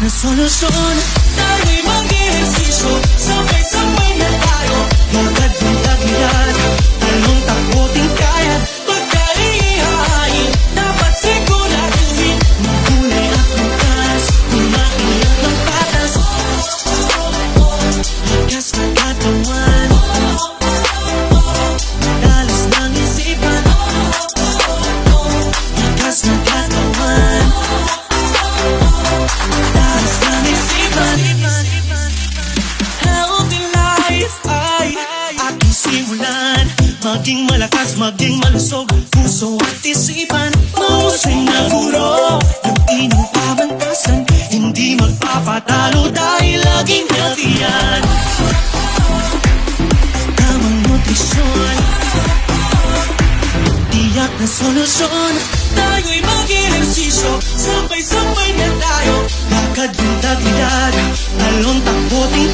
na solusyon. Tayo'y mag-ehersisyo, sabay-sabay na tayo. Lakad ng tagilid, talong takbo ting kaya. Pagkaihahain, dapat siguraduhin. Magulay at bukas, kumakilat ng patas. Lakas ng katawan, dalas ng isipan. Lakas ng katawan, dalas ng isipan. Healthy life ay aking simulan. Maging malakas, maging malusog, puso at isipan. Mahusay na guro, yung inyong pamantasan. Hindi magpapatalo dahil laging healthy yan. Tamang nutrisyon, tiyak na solusyon. Tayo'y mag-ehersisyo, sabay-sabay na tayo. Lakad yung tagilid, talon takbo ting